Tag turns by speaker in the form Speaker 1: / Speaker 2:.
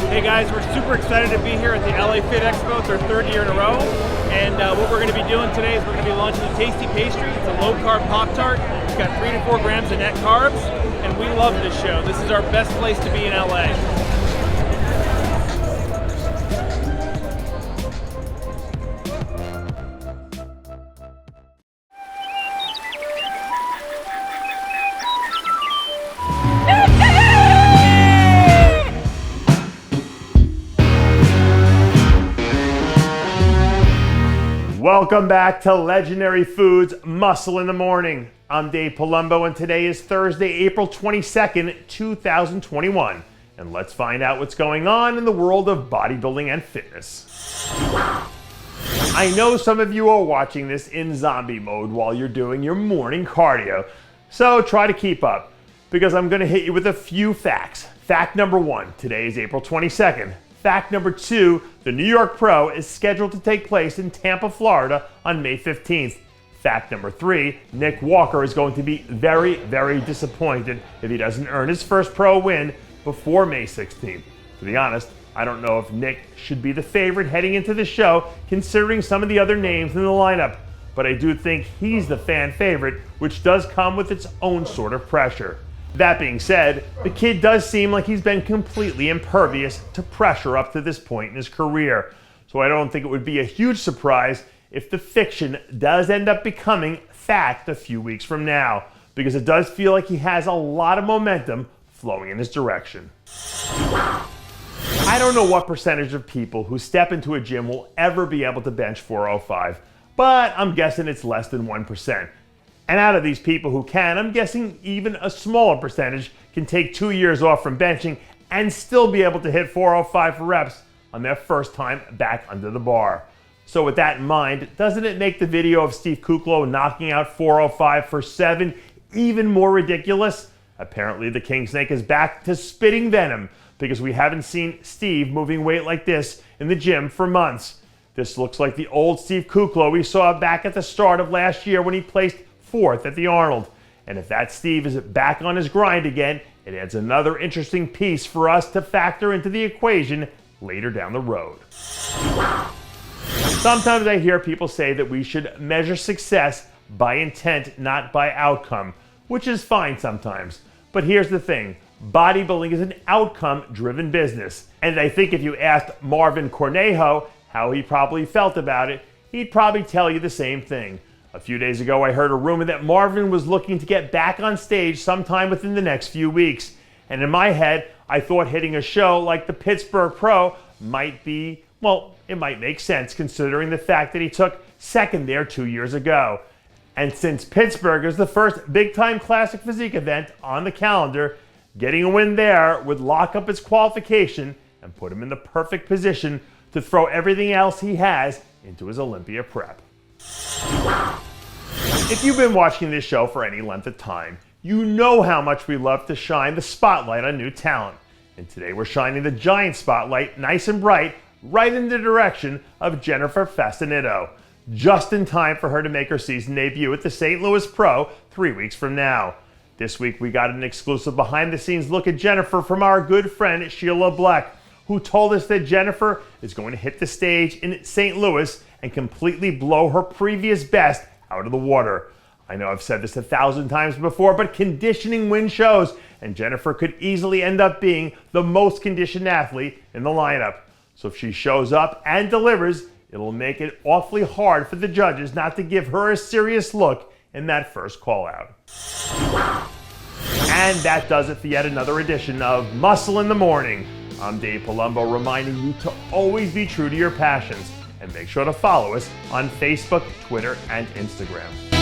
Speaker 1: Hey guys, we're super excited to be here at the LA Fit Expo. It's our third year in a row. And what we're going to be doing today is we're going to be launching a tasty pastry. It's a low-carb Pop-Tart. It's got 3 to 4 grams of net carbs. And we love this show. This is our best place to be in LA.
Speaker 2: Welcome back to Legendary Foods Muscle in the Morning. I'm Dave Palumbo and today is Thursday, April 22nd, 2021. And let's find out what's going on in the world of bodybuilding and fitness. I know some of you are watching this in zombie mode while you're doing your morning cardio, so try to keep up because I'm going to hit you with a few facts. Fact number 1, today is April 22nd. Fact number 2, the New York Pro is scheduled to take place in Tampa, Florida on May 15th. Fact number 3, Nick Walker is going to be very, very disappointed if he doesn't earn his first pro win before May 16th. To be honest, I don't know if Nick should be the favorite heading into the show considering some of the other names in the lineup, but I do think he's the fan favorite, which does come with its own sort of pressure. That being said, the kid does seem like he's been completely impervious to pressure up to this point in his career. So I don't think it would be a huge surprise if the fiction does end up becoming fact a few weeks from now, because it does feel like he has a lot of momentum flowing in his direction. I don't know what percentage of people who step into a gym will ever be able to bench 405, but I'm guessing it's less than 1%. And out of these people who can, I'm guessing even a smaller percentage can take 2 years off from benching and still be able to hit 405 for reps on their first time back under the bar. So with that in mind, doesn't it make the video of Steve Kuclo knocking out 405 for 7 even more ridiculous? Apparently the King Snake is back to spitting venom because we haven't seen Steve moving weight like this in the gym for months. This looks like the old Steve Kuclo we saw back at the start of last year when he placed 4th at the Arnold. And if that Steve is back on his grind again, it adds another interesting piece for us to factor into the equation later down the road. Sometimes I hear people say that we should measure success by intent, not by outcome, which is fine sometimes. But here's the thing, bodybuilding is an outcome-driven business. And I think if you asked Marvin Cornejo how he probably felt about it, he'd probably tell you the same thing. A few days ago, I heard a rumor that Marvin was looking to get back on stage sometime within the next few weeks. And in my head, I thought hitting a show like the Pittsburgh Pro might be, well, it might make sense considering the fact that he took second there 2 years ago. And since Pittsburgh is the first big-time classic physique event on the calendar, getting a win there would lock up his qualification and put him in the perfect position to throw everything else he has into his Olympia prep. If you've been watching this show for any length of time, you know how much we love to shine the spotlight on new talent. And today we're shining the giant spotlight nice and bright right in the direction of Jennifer Facinnito, just in time for her to make her season debut at the St. Louis Pro 3 weeks from now. This week we got an exclusive behind-the-scenes look at Jennifer from our good friend Sheila Bleck, who told us that Jennifer is going to hit the stage in St. Louis and completely blow her previous best out of the water. I know I've said this 1,000 times before, but conditioning wins shows, and Jennifer could easily end up being the most conditioned athlete in the lineup. So if she shows up and delivers, it'll make it awfully hard for the judges not to give her a serious look in that first call out. And that does it for yet another edition of Muscle in the Morning. I'm Dave Palumbo, reminding you to always be true to your passions. And make sure to follow us on Facebook, Twitter, and Instagram.